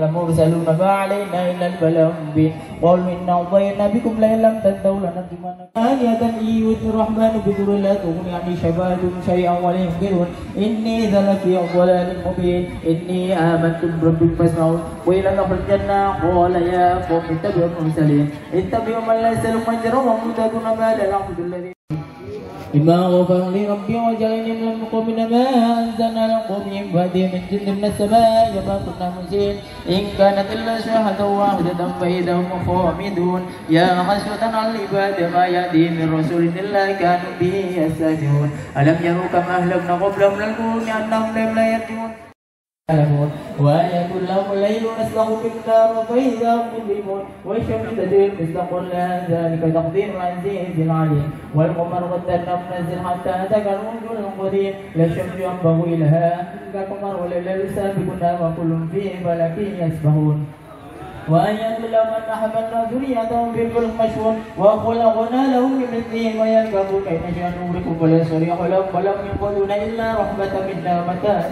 لمرسلون ما علينا إلا البلاغ المبين قالوا إنا أضينا بكم لئن لم تنتهوا لنرجمنكم آلهة إن يرد الرحمن بضر لا تغني عني شفاعتهم شيئا ولا ينقذون إني إذا لفي ضلال مبين إني آمنت بربكم فاسمعون وإلى نهر الجنة قال يا قوم اتبعوا المرسلين اتبعوا من ليس لهم أجر وهم مهتدون ما للعبد الذي بما غفر لي ربي وجعلني من المقومين ما أنزلنا على قومهم فهدي من جند من السماء وما كنا منزلين إن كانت إلا شهادة واحدة فإذا هم خامدون يا حسرة على العباد ما يأتي من رسول إلا كانوا به يستهزئون ألم يروا كما أهلكنا قبلهم من القرون أنهم لا يرجعون وآية لهم الليل نسلخ في النار فإذا هم مظلمون والشمس تدري مستقر لها ذلك تقدير العزيز العليم والقمر قدرناه منزل حتى أتاك الرجل القدير لا الشمس ينبغي لها أن كالقمر والليل سابقنا وكل في فلك يسبحون وآية لهم أن حملنا ذريتهم في الفلك مشحون وخلقنا لهم من مثله ويركبوا كيف نشاء نغرقهم ولا صريخ لهم ولم يقولون إلا رحمة منا ومتاعا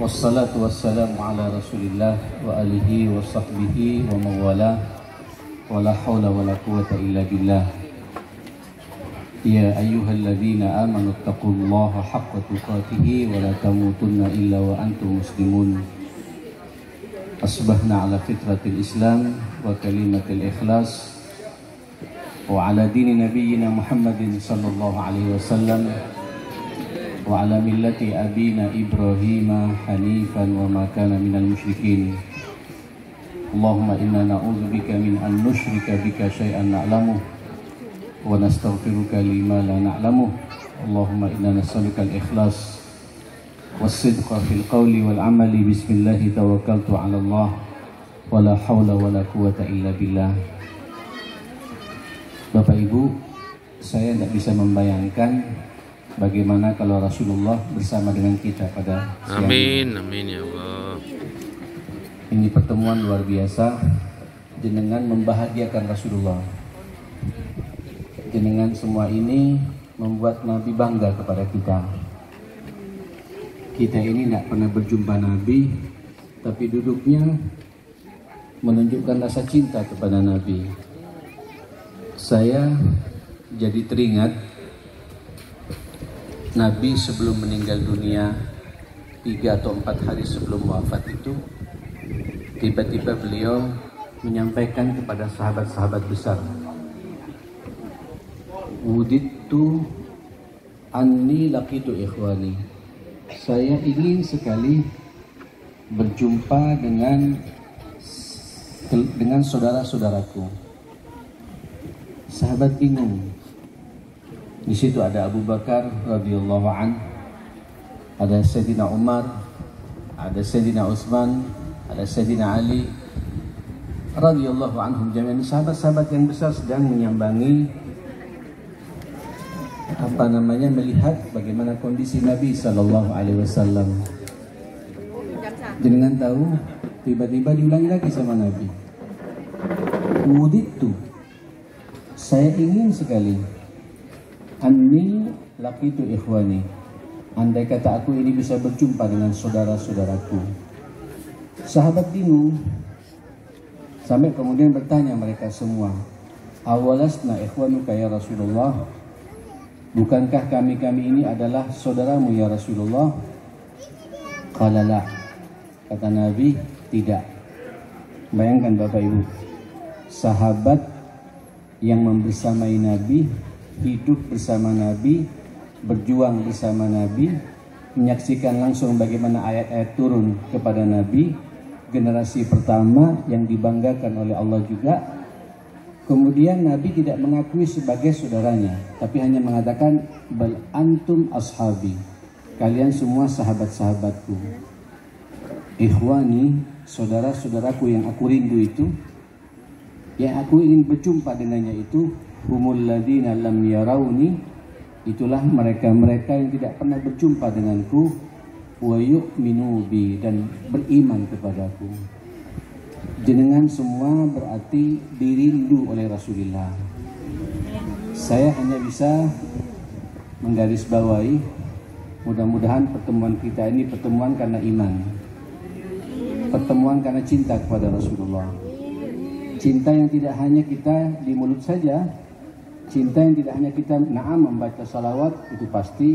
Wassalatu wassalamu ala rasulillah wa alihi wa sahbihi wa mawala wa la hawla wa la quwata illa billah. Ya ayyuhalladzina amanu taqullaha haqqa tuqatihi wa la tamutunna illa wa antum muslimun. Asbahna ala fitratil islam wa kalimatil ikhlas wa ala dini nabiyyina Muhammadin sallallahu alaihi wasallam wa ala millati abina Ibrahim hanifan wa ma kana minal musyrikin. Allahumma inna na'udzubika min an nusyrika bika syai'an na'lamuh wa nastaghfiruka lima la na'lamuh. Allahumma inna nas'aluka al-ikhlas was-sidqa fil qawli wal amali. Bismillahi tawakkaltu 'ala Allah wa la haula wa la quwata illa billah. Bapak Ibu, saya tidak bisa membayangkan bagaimana kalau Rasulullah bersama dengan kita pada siang ini. Amin ya Allah. Ini pertemuan luar biasa. Jenengan membahagiakan Rasulullah. Jenengan semua ini membuat Nabi bangga kepada kita. Kita ini tidak pernah berjumpa Nabi, tapi duduknya menunjukkan rasa cinta kepada Nabi. Saya jadi teringat Nabi sebelum meninggal dunia 3 atau 4 hari sebelum wafat itu, tiba-tiba beliau menyampaikan kepada sahabat-sahabat besar, "Wudittu anni laqitu ikhwani." Saya ingin sekali berjumpa dengan saudara-saudaraku. Sahabat bingung. Di situ ada Abu Bakar radhiyallahu an, ada Sayyidina Umar, ada Sayyidina Utsman, ada Sayyidina Ali radhiyallahu anhum jami'an. Sahabat-sahabat yang besar sedang menyambangi melihat bagaimana kondisi Nabi sallallahu alaihi wasallam. Jenengan tahu, tiba-tiba diulangi lagi sama Nabi. Wudittu, saya ingin sekali, anni laqitu ikhwani, andai kata aku ini bisa berjumpa dengan saudara-saudaraku. Sahabat bingung, sampai kemudian bertanya mereka semua, awalasna ikhwanuka ya Rasulullah, bukankah kami ini adalah saudaramu ya Rasulullah? Qala la, kata Nabi, tidak. Bayangkan Bapak Ibu, sahabat yang membersamai Nabi, hidup bersama Nabi, berjuang bersama Nabi, menyaksikan langsung bagaimana ayat-ayat turun kepada Nabi, generasi pertama yang dibanggakan oleh Allah juga. Kemudian Nabi tidak mengakui sebagai saudaranya, tapi hanya mengatakan, bal antum ashabi, kalian semua sahabat-sahabatku. Ikhwani, saudara-saudaraku yang aku rindu itu, yang aku ingin berjumpa dengannya itu, humul ladina lam yarawni, itulah mereka-mereka yang tidak pernah berjumpa denganku, wa yu'minu bi, dan beriman kepadaku. Jenengan semua berarti dirindu oleh Rasulullah. Saya hanya bisa menggarisbawahi, mudah-mudahan pertemuan kita ini pertemuan karena iman, pertemuan karena cinta kepada Rasulullah. Cinta yang tidak hanya kita di mulut saja, cinta yang tidak hanya kita na'am membaca salawat, itu pasti.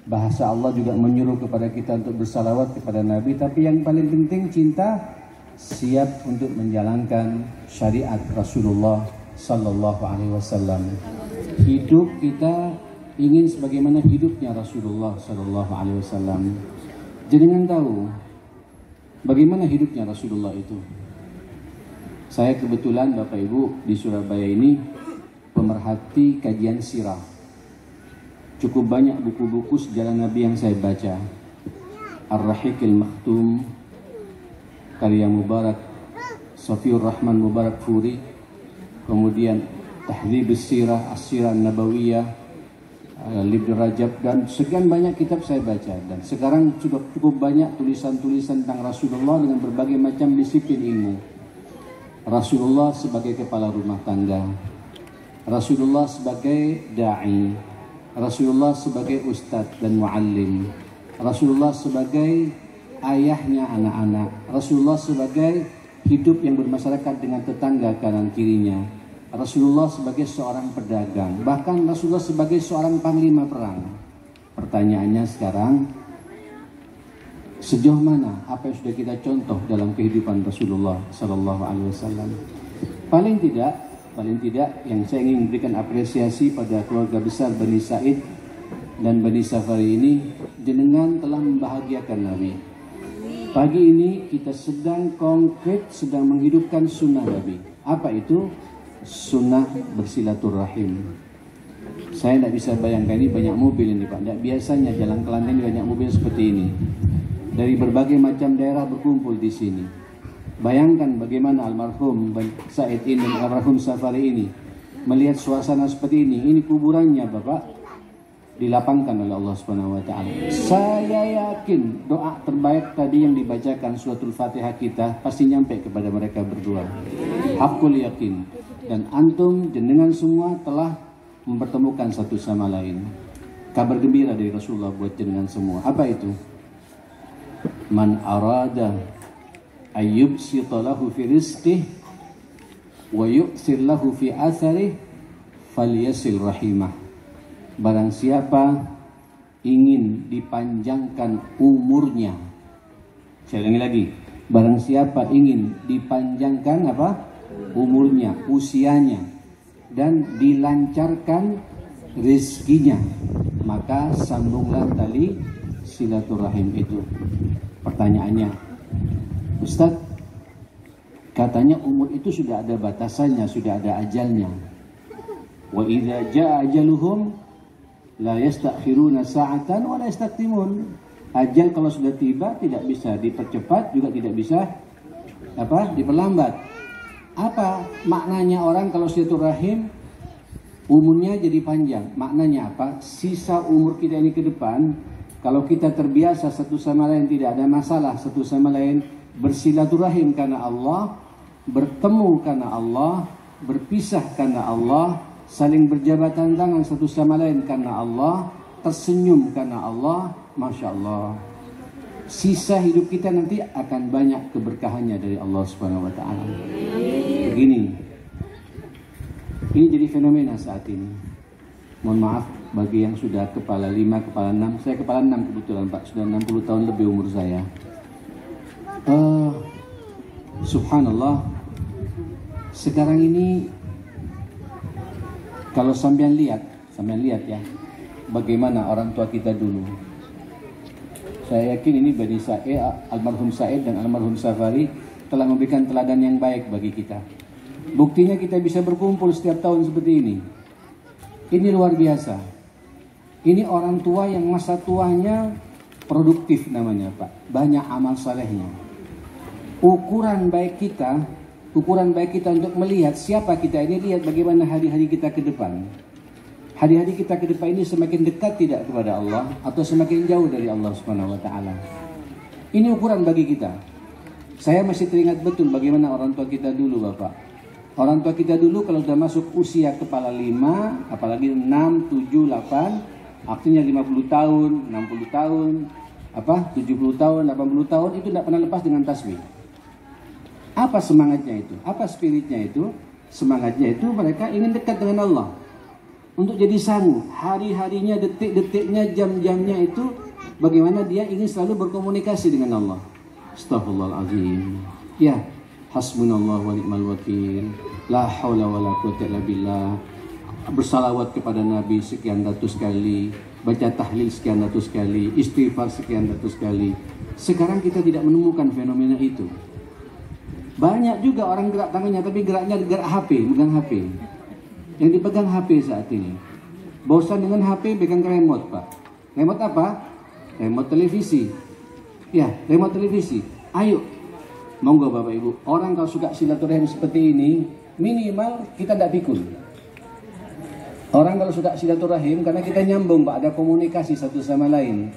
Bahasa Allah juga menyuruh kepada kita untuk bersalawat kepada Nabi, tapi yang paling penting cinta siap untuk menjalankan syariat Rasulullah sallallahu alaihi wasallam. Hidup kita ingin sebagaimana hidupnya Rasulullah sallallahu alaihi wasallam. Jenengan tahu bagaimana hidupnya Rasulullah itu? Saya kebetulan Bapak Ibu di Surabaya ini pemerhati kajian sirah. Cukup banyak buku-buku sejarah Nabi yang saya baca. Ar-Rahiqil Maktum, karya Mubarak Safiur Rahman Mubarak Furi, kemudian Tahdhibus Sirah, As-Sirah Nabawiyah, Ibnu Rajab, dan sekian banyak kitab saya baca. Dan sekarang sudah cukup banyak tulisan-tulisan tentang Rasulullah dengan berbagai macam disiplin ilmu. Rasulullah sebagai kepala rumah tangga, Rasulullah sebagai da'i, Rasulullah sebagai ustadz dan muallim, Rasulullah sebagai ayahnya anak-anak, Rasulullah sebagai hidup yang bermasyarakat dengan tetangga kanan kirinya, Rasulullah sebagai seorang pedagang, bahkan Rasulullah sebagai seorang panglima perang. Pertanyaannya sekarang, sejauh mana apa yang sudah kita contoh dalam kehidupan Rasulullah Sallallahu Alaihi Wasallam? Paling tidak yang saya ingin memberikan apresiasi pada keluarga besar Bani Said dan Bani Safari ini, jenengan telah membahagiakan Nabi. Pagi ini kita sedang konkret, sedang menghidupkan sunnah Nabi. Apa itu? Sunnah bersilaturahim. Saya tidak bisa bayangkan, ini banyak mobil ini Pak. Tidak biasanya jalan Kelantan banyak mobil seperti ini. Dari berbagai macam daerah berkumpul di sini. Bayangkan bagaimana almarhum Said ini, almarhum Safari ini melihat suasana seperti ini. Ini kuburannya Bapak. dilapangkan oleh Allah Subhanahu wa taala. Saya yakin doa terbaik tadi yang dibacakan suratul Fatihah kita pasti nyampe kepada mereka berdua. Hakul yakin. Dan antum jenengan semua telah mempertemukan satu sama lain. Kabar gembira dari Rasulullah buat jenengan semua. Apa itu? Man arada ayyubsita lahu fi rizqihi wa yu'sir lahu fi atharihi falyasil rahimah. Barang siapa ingin dipanjangkan umurnya, saya ulangi lagi, barang siapa ingin dipanjangkan umurnya, usianya, dan dilancarkan rezekinya, maka sambunglah tali silaturahim itu. Pertanyaannya, Ustaz, katanya umur itu sudah ada batasannya, sudah ada ajalnya. Wa idza jaa ajaluhum la yastakhiruna sa'atan wa la yastaqdimun. Ajal kalau sudah tiba tidak bisa dipercepat, juga tidak bisa diperlambat. Apa maknanya orang kalau silaturahim umurnya jadi panjang? Maknanya apa? Sisa umur kita ini ke depan, kalau kita terbiasa satu sama lain, tidak ada masalah satu sama lain, bersilaturahim karena Allah, bertemu karena Allah, berpisah karena Allah, saling berjabatan tangan satu sama lain karena Allah, tersenyum karena Allah, Masya Allah. Sisa hidup kita nanti akan banyak keberkahannya dari Allah Subhanahu wa taala. Begini. Ini jadi fenomena saat ini. Mohon maaf bagi yang sudah kepala 5, kepala 6. Saya kepala 6 kebetulan, Pak. Sudah 60 tahun lebih umur saya. Subhanallah. Sekarang ini kalau sampean lihat ya, bagaimana orang tua kita dulu. Saya yakin ini Bani Sa'id, almarhum Sa'id dan almarhum Safari telah memberikan teladan yang baik bagi kita. Buktinya kita bisa berkumpul setiap tahun seperti ini. Ini luar biasa. Ini orang tua yang masa tuanya produktif namanya, Pak. Banyak amal salehnya. Ukuran baik kita untuk melihat siapa kita ini, lihat bagaimana hari-hari kita ke depan. Hari-hari kita ke depan ini semakin dekat tidak kepada Allah atau semakin jauh dari Allah Subhanahu wa taala. Ini ukuran bagi kita. Saya masih teringat betul bagaimana orang tua kita dulu, Bapak. Orang tua kita dulu kalau sudah masuk usia kepala 5, apalagi 6, 7, 8, artinya 50 tahun, 60 tahun, 70 tahun, 80 tahun, itu tidak pernah lepas dengan tasbih. Apa semangatnya itu? Apa spiritnya itu? Semangatnya itu mereka ingin dekat dengan Allah. Untuk jadi sanggup, hari-harinya, detik-detiknya, jam-jamnya itu bagaimana dia ingin selalu berkomunikasi dengan Allah. Astaghfirullahaladzim. Ya, hasbunallah wa ni'mal wakil. La haula wa la quwwata illa billah. Bersalawat kepada Nabi sekian ratus kali, baca tahlil sekian ratus kali, istighfar sekian ratus kali. Sekarang kita tidak menemukan fenomena itu. Banyak juga orang gerak tangannya, tapi geraknya gerak HP, megang HP. Yang dipegang HP saat ini. Bosan dengan HP, pegang remote, Pak. Remote apa? Remote televisi. Ya, remote televisi. Ayo, monggo Bapak Ibu. Orang kalau suka silaturahim seperti ini, minimal kita tidak pikun. Orang kalau suka silaturahim, karena kita nyambung, Pak, ada komunikasi satu sama lain.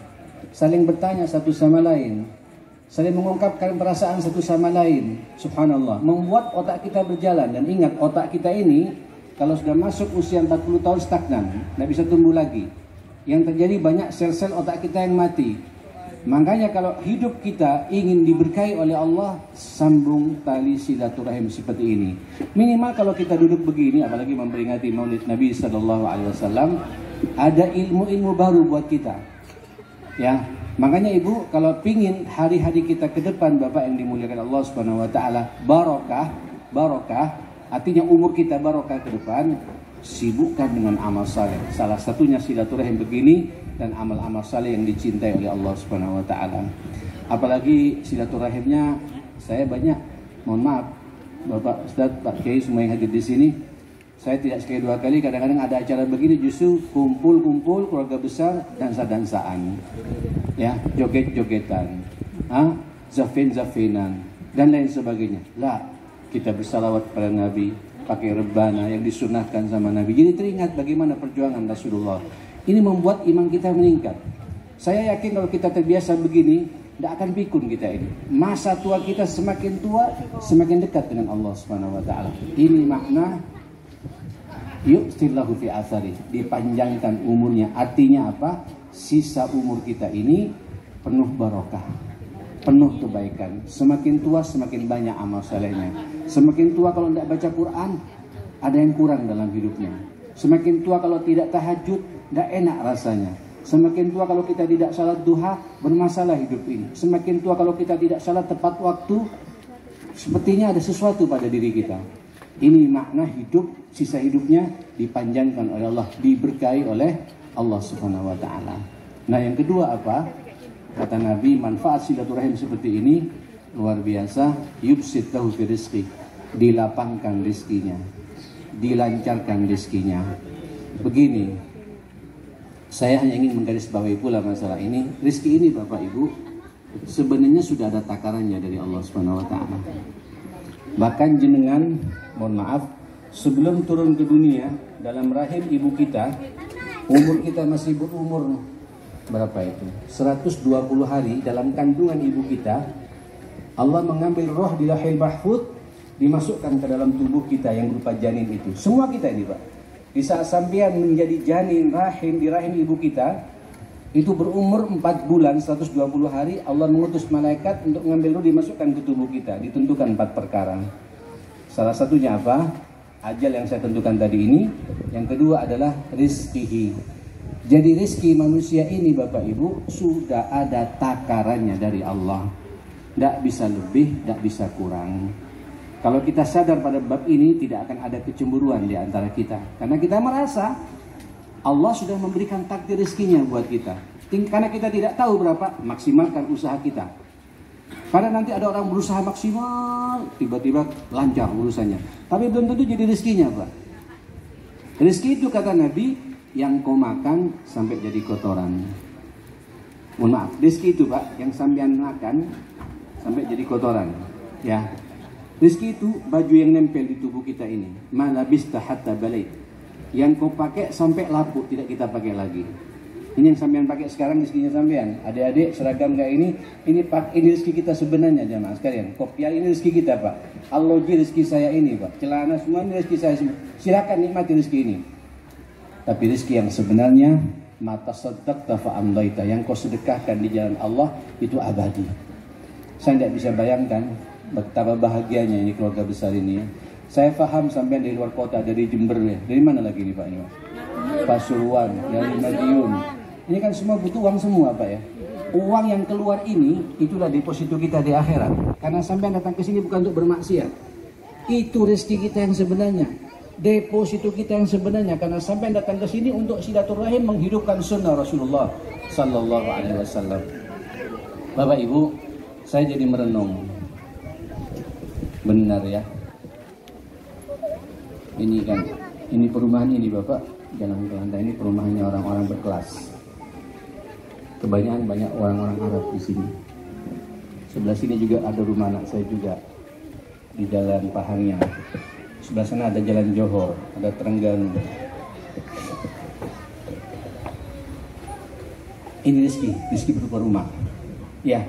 Saling bertanya satu sama lain. Saling mengungkapkan perasaan satu sama lain. Subhanallah. Membuat otak kita berjalan. Dan ingat, otak kita ini kalau sudah masuk usia 40 tahun stagnan, tidak bisa tumbuh lagi. Yang terjadi banyak sel-sel otak kita yang mati. Makanya kalau hidup kita ingin diberkahi oleh Allah, sambung tali silaturahim seperti ini. Minimal kalau kita duduk begini, apalagi memperingati Maulid Nabi SAW, ada ilmu-ilmu baru buat kita. Ya, makanya Ibu, kalau pingin hari-hari kita ke depan, Bapak yang dimuliakan Allah Subhanahu Wa Taala, barokah. Artinya umur kita barokah ke depan, sibukkan dengan amal saleh. Salah satunya silaturahim begini dan amal-amal saleh yang dicintai oleh Allah Subhanahu wa taala. Apalagi silaturahimnya saya banyak. Mohon maaf Bapak Ustaz, Pak Kiai semua yang hadir di sini. Saya tidak sekali dua kali, kadang-kadang ada acara begini justru kumpul-kumpul keluarga besar, dansa-dansaan. Ya, joget-jogetan. Zafin-zafinan dan lain sebagainya. Lah, kita bersalawat kepada Nabi, pakai rebana yang disunahkan sama Nabi. Jadi teringat bagaimana perjuangan Rasulullah. Ini membuat iman kita meningkat. Saya yakin kalau kita terbiasa begini, tidak akan pikun kita ini. Masa tua kita semakin tua, semakin dekat dengan Allah Subhanahu wa taala. Ini makna yu'tillahu fi athari, dipanjangkan umurnya. Artinya apa? Sisa umur kita ini penuh barokah, penuh kebaikan. Semakin tua semakin banyak amal salehnya. Semakin tua kalau tidak baca Quran, ada yang kurang dalam hidupnya. Semakin tua kalau tidak tahajud, tidak enak rasanya. Semakin tua kalau kita tidak salat duha, bermasalah hidup ini. Semakin tua kalau kita tidak salat tepat waktu, sepertinya ada sesuatu pada diri kita. Ini makna hidup, sisa hidupnya dipanjangkan oleh Allah, diberkahi oleh Allah Subhanahu wa taala. Nah, yang kedua apa? Kata Nabi, manfaat silaturahim seperti ini luar biasa. Yubsit lahu fi rizqi, dilapangkan rizkinya, dilancarkan rizkinya. Begini, saya hanya ingin menggarisbawahi pula masalah ini. Rizki ini Bapak Ibu sebenarnya sudah ada takarannya dari Allah Subhanahu wa taala. Bahkan jenengan, mohon maaf, sebelum turun ke dunia dalam rahim ibu kita, umur kita masih berumur berapa itu? 120 hari dalam kandungan ibu kita. Allah mengambil roh di lahir mahfuz, dimasukkan ke dalam tubuh kita yang berupa janin itu. Semua kita ini Pak. Di saat sampean menjadi janin rahim di rahim ibu kita, itu berumur 4 bulan 120 hari, Allah mengutus malaikat untuk mengambil roh dimasukkan ke tubuh kita. Ditentukan 4 perkara. Salah satunya apa? Ajal yang saya tentukan tadi ini. Yang kedua adalah rizkihi. Jadi rizki manusia ini Bapak Ibu sudah ada takarannya dari Allah. Tidak bisa lebih, tidak bisa kurang. Kalau kita sadar pada bab ini, tidak akan ada kecemburuan di antara kita. Karena kita merasa Allah sudah memberikan takdir rezekinya buat kita. Karena kita tidak tahu berapa, maksimalkan usaha kita. Karena nanti ada orang berusaha maksimal, tiba-tiba lancar urusannya. Tapi belum tentu jadi rezekinya, Pak. Rezeki itu kata Nabi, yang kau makan sampai jadi kotoran. Mohon maaf, rezeki itu Pak, yang sampean makan sampai jadi kotoran. Ya. Rizki itu baju yang nempel di tubuh kita ini. Malabista hatta balait. Yang kau pakai sampai lapuk, tidak kita pakai lagi. Ini yang sampean pakai sekarang rizkinya sampean. Adik-adik seragam kayak ini rizki kita sebenarnya jamaah sekalian. Kopiah ini rizki kita Pak. Alloji rizki saya ini Pak. Celana semua ini rizki saya semua. Silakan nikmati rizki ini. Tapi rizki yang sebenarnya mata saddaqta fa amdaita, yang kau sedekahkan di jalan Allah itu abadi. Saya tidak bisa bayangkan betapa bahagianya ini keluarga besar ini ya. Saya paham sampai dari luar kota, dari Jember ya. Dari mana lagi nih Pak ini? Pasuruan, dari Madiun. Ini kan semua butuh uang semua Pak ya. Uang yang keluar ini itulah deposito kita di akhirat. Karena sampai datang ke sini bukan untuk bermaksiat. Itu rezeki kita yang sebenarnya. Deposito kita yang sebenarnya, karena sampai datang ke sini untuk silaturahim, menghidupkan sunnah Rasulullah sallallahu alaihi wasallam. Bapak Ibu, saya jadi merenung. Benar ya. Ini kan, ini perumahan ini Bapak, jalan ke lantai ini perumahannya orang-orang berkelas. Kebanyakan banyak orang-orang Arab di sini. Sebelah sini juga ada rumah anak saya juga di Jalan Pahangnya. Sebelah sana ada Jalan Johor, ada Trengganu. Ini rezeki berupa rumah. Ya,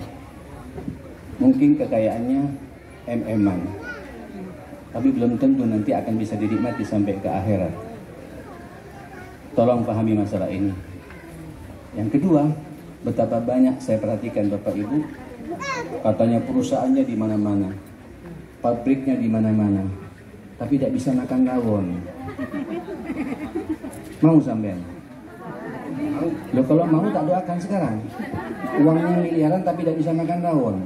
mungkin kekayaannya MM-an, tapi belum tentu nanti akan bisa dinikmati sampai ke akhirat. Tolong pahami masalah ini. Yang kedua, betapa banyak saya perhatikan Bapak Ibu, katanya perusahaannya di mana-mana, pabriknya di mana-mana, tapi tidak bisa makan rawon. Mau sampean? Loh, kalau mau tak doakan sekarang. Uangnya miliaran tapi tidak bisa makan rawon,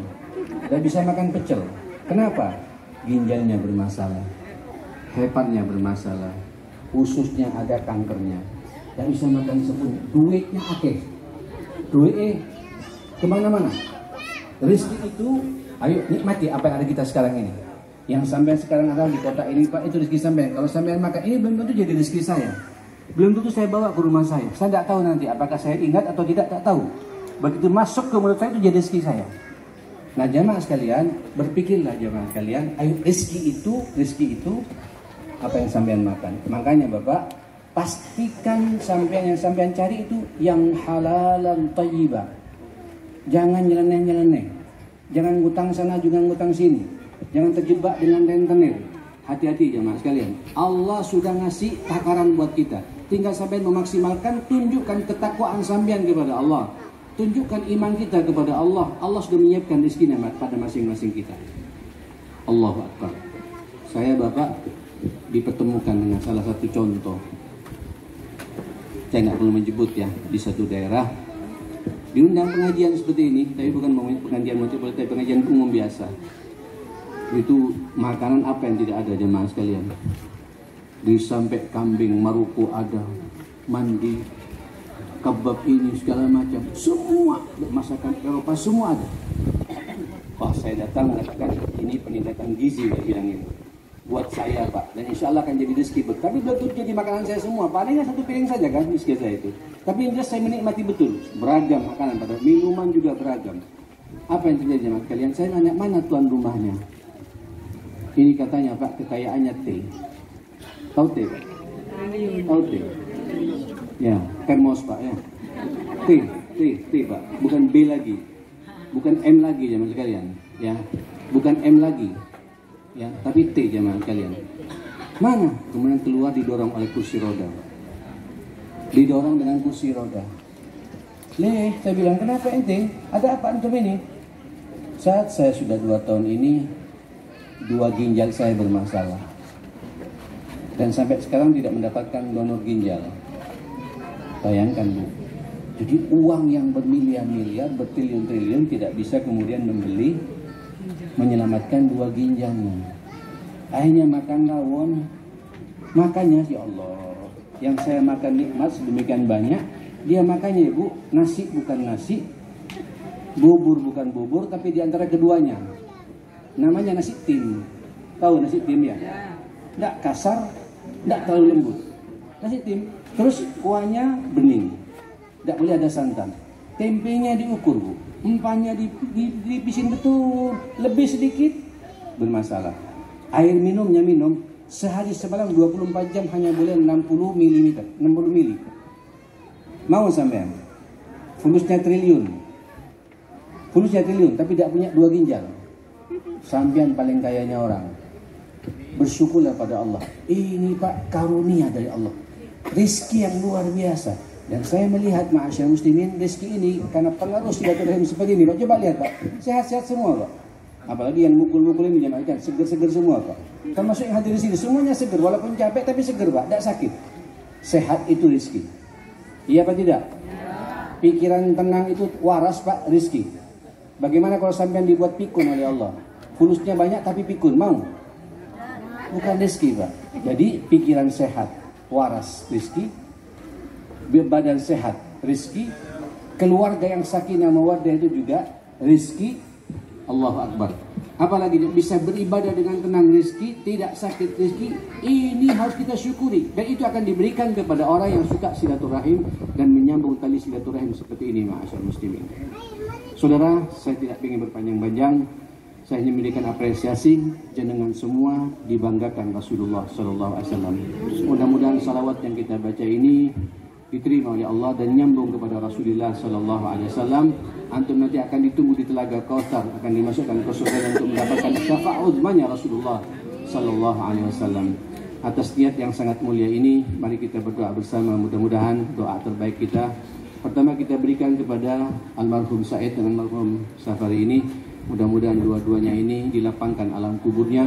tidak bisa makan pecel. Kenapa? Ginjalnya bermasalah, hepatnya bermasalah, ususnya ada kankernya, tidak bisa makan sepun, duitnya akeh, duit kemana-mana. Rezeki itu, ayo nikmati apa yang ada kita sekarang ini. Yang sampean sekarang ada di kota ini Pak, itu rezeki sampean. Kalau sampean makan ini belum tentu jadi rezeki saya. Belum tentu saya bawa ke rumah saya. Saya tidak tahu nanti apakah saya ingat atau tidak, tak tahu. Begitu masuk ke mulut saya itu jadi rezeki saya. Nah jamaah sekalian, berpikirlah jamaah sekalian, ayo rezeki itu apa yang sampean makan. Makanya Bapak, pastikan yang sampean cari itu yang halalan thayyibah. Jangan nyeleneh-nyeleneh. Jangan ngutang sana juga ngutang sini. Jangan terjebak dengan rentenir. Hati-hati jemaah sekalian. Allah sudah ngasih takaran buat kita. Tinggal sampean memaksimalkan, tunjukkan ketakwaan sampean kepada Allah. Tunjukkan iman kita kepada Allah. Allah sudah menyiapkan rezeki pada masing-masing kita. Allahu Akbar. Saya Bapak dipertemukan dengan salah satu contoh. Saya nggak perlu menyebut ya, di satu daerah diundang pengajian seperti ini, tapi bukan pengajian multiple, tapi pengajian umum biasa. Itu makanan apa yang tidak ada jemaah sekalian? Sampai kambing maruko ada, mandi, kebab ini segala macam, semua masakan Eropa semua ada. Wah, saya datang mengatakan ini penindakan gizi, dia bilang ini buat saya Pak, dan insya Allah akan jadi rezeki. Tapi betul jadi makanan saya semua, palingnya satu piring saja kan rezeki saya itu. Tapi yang jelas saya menikmati betul, beragam makanan, pada minuman juga beragam. Apa yang terjadi jemaah kalian? Saya nanya mana tuan rumahnya? Ini katanya Pak, kekayaannya teh. Tahu teh Pak? Tahu teh? Ya, termos Pak ya. Teh Pak, bukan B lagi, bukan M lagi jemaah sekalian, ya, bukan M lagi, ya, tapi T jemaah sekalian. Mana? Kemudian keluar didorong oleh kursi roda, didorong dengan kursi roda. Saya bilang kenapa ente? Ada apa antum ini? Saat saya sudah 2 tahun ini, 2 ginjal saya bermasalah, dan sampai sekarang tidak mendapatkan donor ginjal. Bayangkan Bu, jadi uang yang bermiliar-miliar, bertriliun-triliun tidak bisa kemudian membeli, menyelamatkan 2 ginjalnya. Akhirnya makan rawon, makannya ya Allah, yang saya makan nikmat sedemikian banyak, dia makannya Bu, nasi bukan nasi, bubur bukan bubur, tapi diantara keduanya. Namanya nasi tim. Tahu nasi tim ya? Tidak kasar, tidak terlalu lembut. Nasi tim. Terus kuahnya bening, tidak boleh ada santan. Tempenya diukur Bu, empahnya dipisin betul, lebih sedikit bermasalah. Air minumnya minum sehari semalam 24 jam hanya boleh 60 ml. Mau sampean? Fulusnya triliun, tapi tidak punya 2 ginjal. Sampean paling kayanya orang. Bersyukurlah pada Allah. Ini Pak karunia dari Allah, rezeki yang luar biasa. Dan saya melihat ma'asyar muslimin, rezeki ini karena pengaruh silaturahim seperti ini Pak. Coba lihat Pak, sehat-sehat semua Pak. Apalagi yang mukul-mukul ini jamaah, seger-seger semua Pak. Termasuk yang hadir di sini, semuanya seger, walaupun capek tapi seger Pak, tidak sakit. Sehat itu rezeki. Iya apa tidak? Pikiran tenang itu waras Pak, rezeki. Bagaimana kalau sampean dibuat pikun oleh Allah? Fulusnya banyak tapi pikun, mau? Bukan rezeki Pak. Jadi pikiran sehat, waras, rezeki. Badan sehat, rezeki. Keluarga yang sakinah mawaddah itu juga rezeki. Allahu Akbar. Apalagi bisa beribadah dengan tenang, rezeki, tidak sakit rezeki. Ini harus kita syukuri, dan itu akan diberikan kepada orang yang suka silaturahim dan menyambung tali silaturahim seperti ini ma'asyar muslimin. Saudara, saya tidak ingin berpanjang-panjang. Saya hanya memberikan apresiasi, jenengan semua dibanggakan Rasulullah SAW. Mudah-mudahan salawat yang kita baca ini diterima oleh Allah dan nyambung kepada Rasulullah SAW. Antum nanti akan ditunggu di Telaga Kautsar, akan dimasukkan ke surga untuk mendapatkan syafaat uzmanya Rasulullah SAW. Atas niat yang sangat mulia ini, mari kita berdoa bersama. Mudah-mudahan doa terbaik kita pertama kita berikan kepada almarhum Said dan almarhum Safari ini. Mudah-mudahan dua-duanya ini dilapangkan alam kuburnya,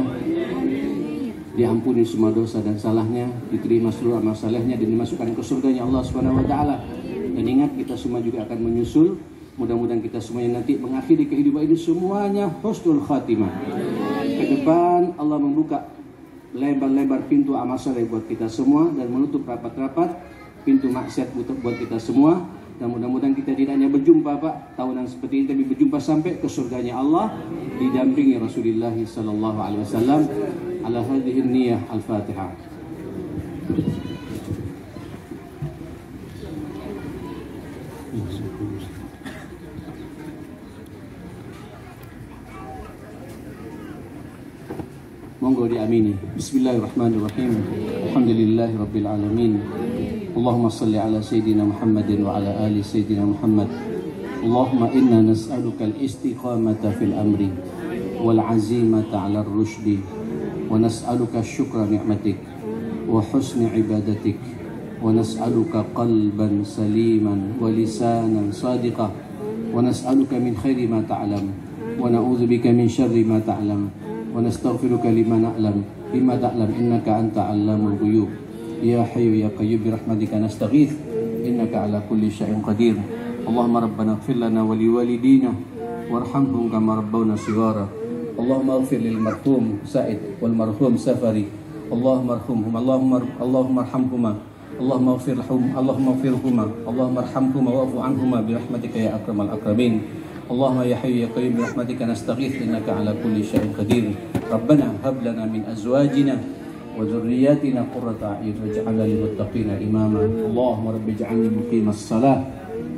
diampuni semua dosa dan salahnya, diterima seluruh amal salehnya, dan dimasukkan ke surganya Allah Subhanahu wa taala. Dan ingat, kita semua juga akan menyusul. Mudah-mudahan kita semuanya nanti mengakhiri kehidupan ini semuanya husnul khatimah. Ke depan Allah membuka lebar-lebar pintu amal saleh buat kita semua dan menutup rapat-rapat pintu maksiat buat kita semua. Dan mudah-mudahan kita tidak hanya berjumpa Pak tahunan seperti ini, tapi berjumpa sampai ke surganya Allah didampingi Rasulullah sallallahu alaihi wasallam. Ala hadhihi niyyah al-Fatihah. Monggo diamini. Bismillahirrahmanirrahim. Alhamdulillahirabbil alamin. اللهم صل على سيدنا محمد وعلى آل سيدنا محمد. اللهم إنا نسألك الاستقامة في الأمر والعزيمة على الرشد ونسألك شكر نعمتك وحسن عبادتك ونسألك قلبا سليما ولسانا صادقا ونسألك من خير ما تعلم ونعوذ بك من شر ما تعلم ونستغفرك لما نعلم بما تعلم إنك أنت علام الغيوب يا حي يا قيوم برحمتك نستغيث إنك على كل شيء قدير. اللهم ربنا اغفر لنا ولوالدينا وارحمهم كما ربونا صغارا. اللهم اغفر للمرحوم سعيد والمرحوم سفري اللهم ارحمهما اللهم ارحمهما اللهم اغفر لهم اللهم اغفرهما اللهم ارحمهما واعف عنهما برحمتك يا اكرم الاكرمين. اللهم يا حي يا قيوم برحمتك نستغيث انك على كل شيء قدير. ربنا هب لنا من ازواجنا وذرياتنا قرة اعين واجعلنا للمتقين اماما. اللهم رب اجعلني مقيم الصلاة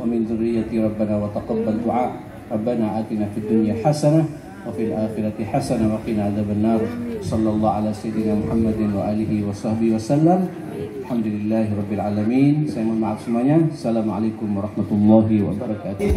ومن ذريتي ربنا وتقبل دعاء. ربنا آتنا في الدنيا حسنة وفي الآخرة حسنة وقنا عذاب النار. صلى الله على سيدنا محمد وآله وصحبه وسلم. Alhamdulillahi Rabbil Alamin. Saya mohon maaf semuanya. Assalamualaikum warahmatullahi wabarakatuh.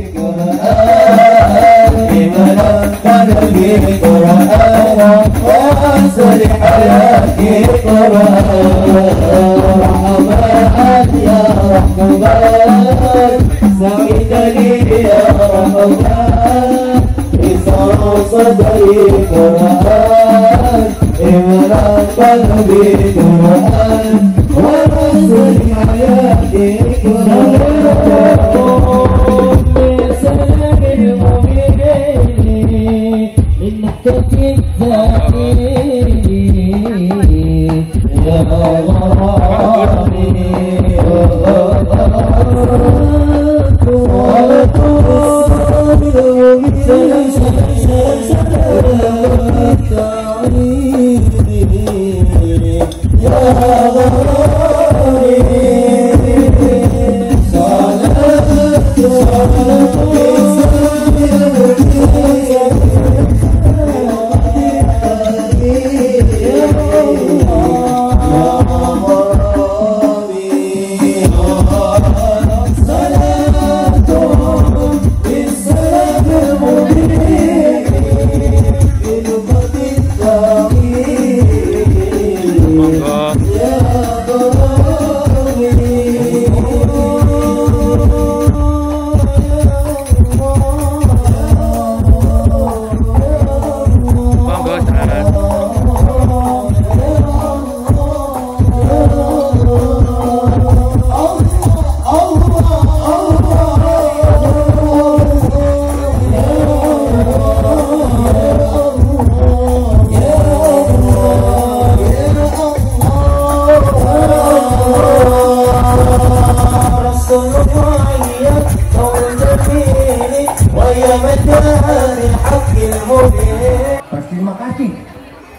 Berterima kasih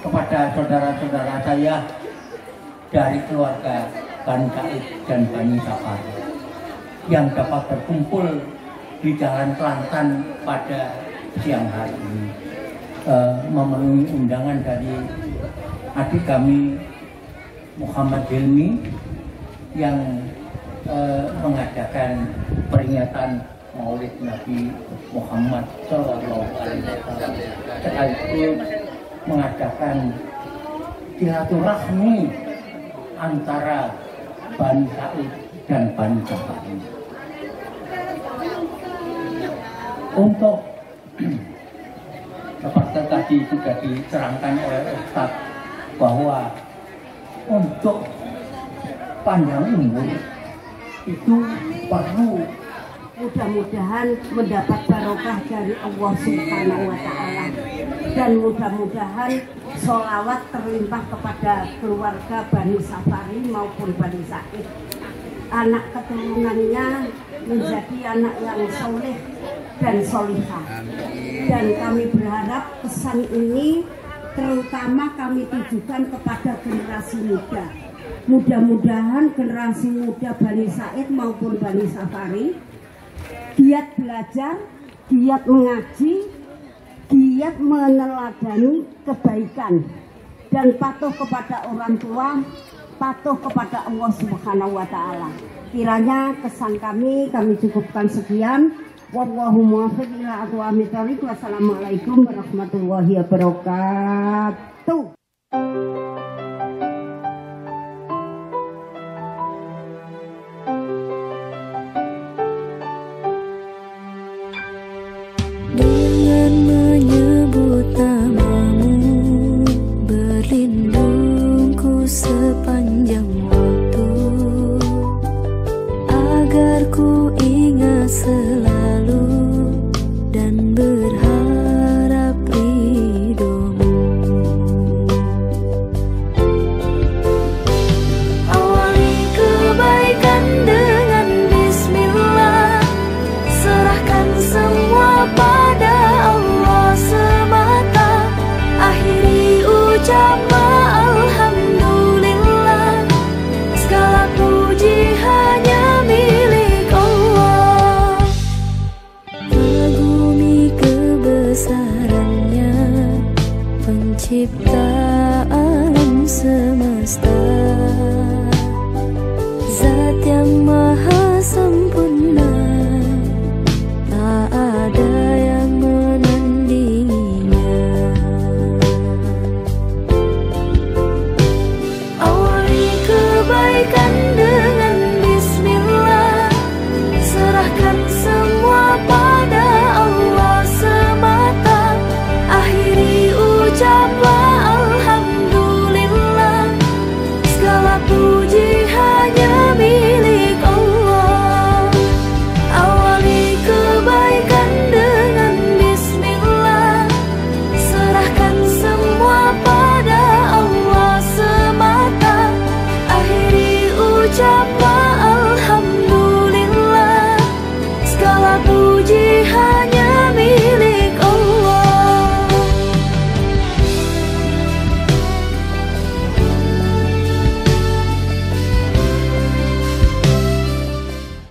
kepada saudara-saudara saya dari keluarga Bani Said dan Bani Safar yang dapat berkumpul di Jalan Kelantan pada siang hari ini, memenuhi undangan dari adik kami Muhammad Hilmi yang mengadakan peringatan Maulid Nabi Muhammad Sallallahu Alaihi Wasallam, sekaligus mengadakan silaturahmi antara Bani Said dan Bani Safar. Untuk seperti tadi sudah diterangkan oleh Ustaz bahwa untuk panjang umur itu perlu mudah-mudahan mendapat barokah dari Allah Subhanahu wa Ta'ala, dan mudah-mudahan sholawat terlimpah kepada keluarga Bani Safari maupun Bani Said, anak keturunannya menjadi anak yang soleh dan solihah. Dan kami berharap pesan ini terutama kami tujukan kepada generasi muda. Mudah-mudahan generasi muda Bani Said maupun Bani Safari giat belajar, giat mengaji, giat meneladani kebaikan, dan patuh kepada orang tua, patuh kepada Allah Subhanahu wa taala. Kiranya kesan kami cukupkan sekian. Wallahu muwaffiq ila aqwamit thoriq. Wassalamualaikum warahmatullahi wabarakatuh. Dengan menyebut namamu, berlindungku sepanjang waktu, agar ku ingat selalu dan berharap ridhomu. Awali kebaikan dengan bismillah, serahkan semua pada Allah semata. Akhiri ucapan alhamdulillah, segala puji hanya milik Allah. Mengagumi kebesarannya, pencipta alam semesta, Zat yang maha sempurna, tak ada yang menandinginya. Awali kebaikan dengan bismillah, serahkan semua pada Allah semata. Akhiri ucapan alhamdulillah, segala puji hanya milik Allah. Awali kebaikan dengan bismillah, serahkan semua pada Allah semata. Akhiri ucapan alhamdulillah, segala puji